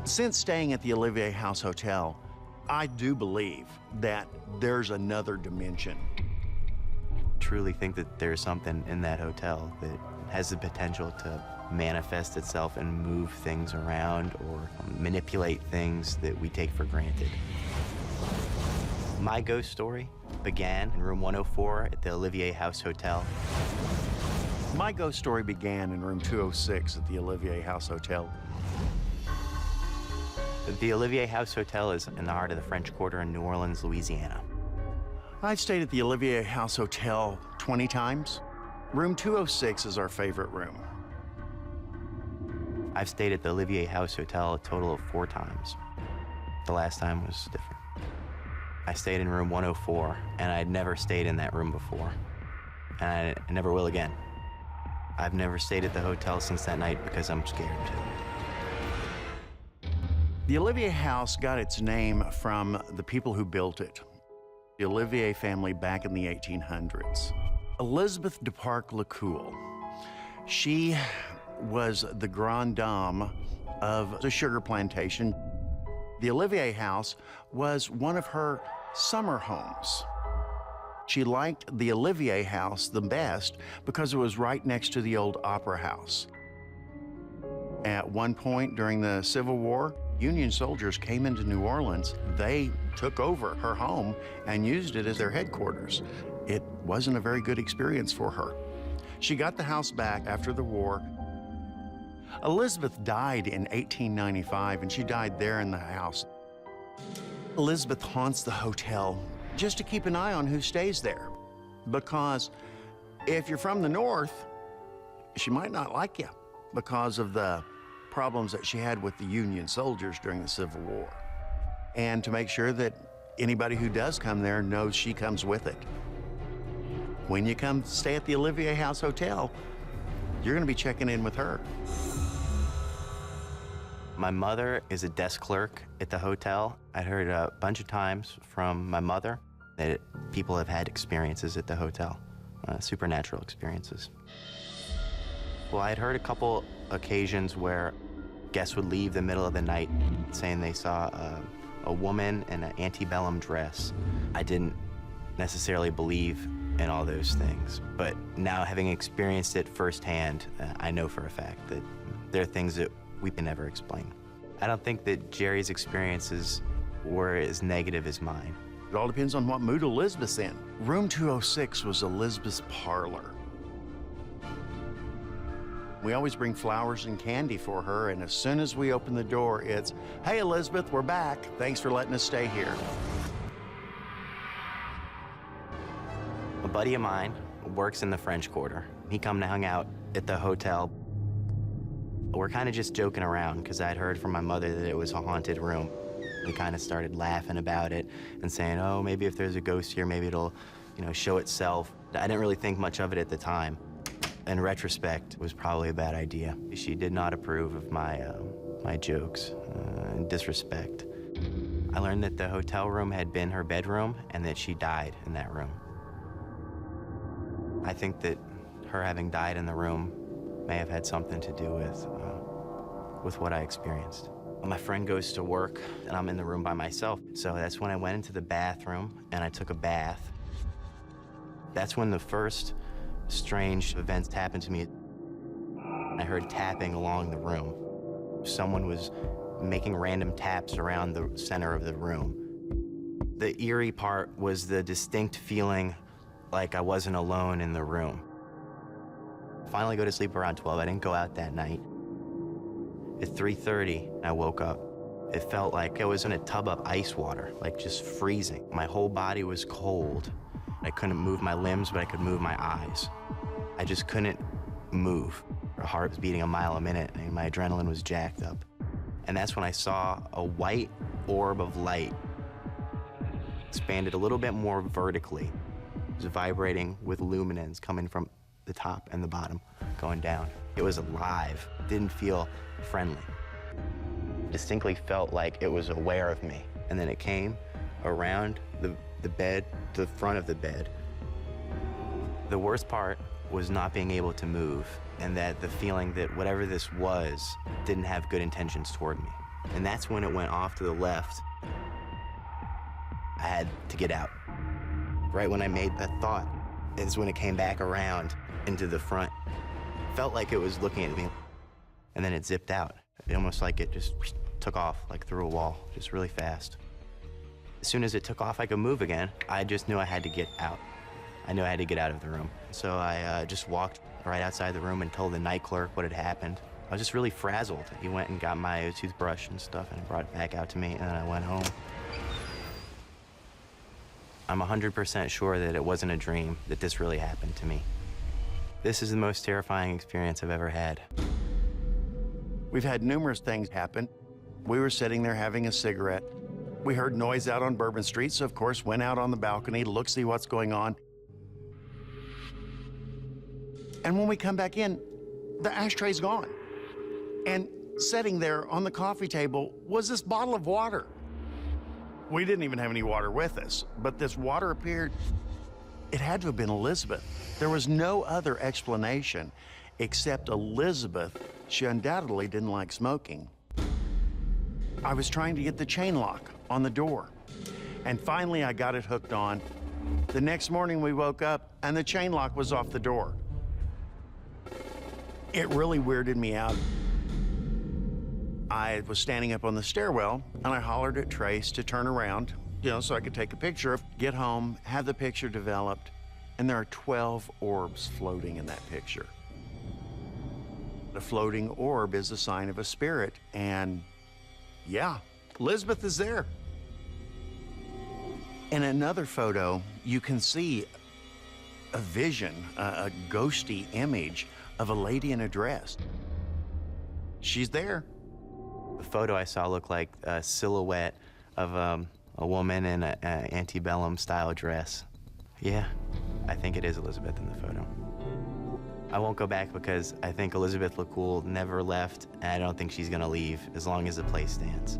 Since staying at the Olivier House Hotel, I do believe that there's another dimension. Truly think that there's something in that hotel that has the potential to manifest itself and move things around or manipulate things that we take for granted. My ghost story began in room 104 at the Olivier House Hotel. My ghost story began in room 206 at the Olivier House Hotel. The Olivier House Hotel is in the heart of the French Quarter in New Orleans, Louisiana. I've stayed at the Olivier House Hotel 20 times. Room 206 is our favorite room. I've stayed at the Olivier House Hotel a total of 4 times. The last time was different. I stayed in room 104, and I'd never stayed in that room before. And I never will again. I've never stayed at the hotel since that night because I'm scared to. The Olivier House got its name from the people who built it, the Olivier family back in the 1800s. Elizabeth de Parc-Lacoule, she was the grande dame of the sugar plantation. The Olivier House was one of her summer homes. She liked the Olivier House the best because it was right next to the old Opera House. At one point during the Civil War, Union soldiers came into New Orleans. They took over her home and used it as their headquarters. It wasn't a very good experience for her. She got the house back after the war. Elizabeth died in 1895, and she died there in the house. Elizabeth haunts the hotel just to keep an eye on who stays there, because if you're from the North, she might not like you because of the problems that she had with the Union soldiers during the Civil War. And to make sure that anybody who does come there knows she comes with it. When you come stay at the Olivier House Hotel, you're gonna be checking in with her. My mother is a desk clerk at the hotel. I heard a bunch of times from my mother that people have had experiences at the hotel, supernatural experiences. Well, I'd heard a couple occasions where guests would leave the middle of the night saying they saw a woman in an antebellum dress. I didn't necessarily believe in all those things, but now having experienced it firsthand, I know for a fact that there are things that we can never explain. I don't think that Jerry's experiences were as negative as mine. It all depends on what mood Elizabeth's in. Room 206 was Elizabeth's parlor. We always bring flowers and candy for her, and as soon as we open the door, it's, "Hey, Elizabeth, we're back. Thanks for letting us stay here." A buddy of mine works in the French Quarter. He come and hung out at the hotel. We're kind of just joking around because I'd heard from my mother that it was a haunted room. We kind of started laughing about it and saying, oh, maybe if there's a ghost here, maybe it'll, show itself. I didn't really think much of it at the time. In retrospect, it was probably a bad idea. She did not approve of my jokes and disrespect. I learned that the hotel room had been her bedroom and that she died in that room. I think that her having died in the room may have had something to do with what I experienced. My friend goes to work, and I'm in the room by myself. So that's when I went into the bathroom, and I took a bath. That's when the first strange events happened to me. I heard tapping along the room. Someone was making random taps around the center of the room. The eerie part was the distinct feeling like I wasn't alone in the room. Finally go to sleep around 12. I didn't go out that night. At 3:30, I woke up. It felt like I was in a tub of ice water, like just freezing. My whole body was cold. I couldn't move my limbs, but I could move my eyes. I just couldn't move. My heart was beating a mile a minute, and my adrenaline was jacked up. And that's when I saw a white orb of light expanded a little bit more vertically. It was vibrating with luminance coming from the top and the bottom, going down. It was alive. It didn't feel friendly. It distinctly felt like it was aware of me. And then it came around the bed, to the front of the bed. The worst part was not being able to move, and that the feeling that whatever this was didn't have good intentions toward me. And that's when it went off to the left. I had to get out. Right when I made that thought is when it came back around into the front. Felt like it was looking at me, and then it zipped out. It almost like it just took off, like through a wall, just really fast. As soon as it took off, I could move again. I just knew I had to get out. I knew I had to get out of the room. So I just walked right outside the room and told the night clerk what had happened. I was just really frazzled. He went and got my toothbrush and stuff and brought it back out to me, and then I went home. I'm 100% sure that it wasn't a dream, that this really happened to me. This is the most terrifying experience I've ever had. We've had numerous things happen. We were sitting there having a cigarette. We heard noise out on Bourbon Street, so of course went out on the balcony to look, see what's going on. And when we come back in, the ashtray's gone. And sitting there on the coffee table was this bottle of water. We didn't even have any water with us, but this water appeared. It had to have been Elizabeth. There was no other explanation except Elizabeth. She undoubtedly didn't like smoking. I was trying to get the chain lock on the door, and finally I got it hooked on. The next morning we woke up and the chain lock was off the door. It really weirded me out. I was standing up on the stairwell and I hollered at Trace to turn around, so I could take a picture, get home, have the picture developed, and there are 12 orbs floating in that picture. A floating orb is a sign of a spirit, and yeah, Elizabeth is there. In another photo, you can see a vision, a ghosty image of a lady in a dress. She's there. The photo I saw looked like a silhouette of a woman in an antebellum style dress. Yeah, I think it is Elizabeth in the photo. I won't go back because I think Elizabeth looked cool, never left, and I don't think she's gonna leave as long as the place stands.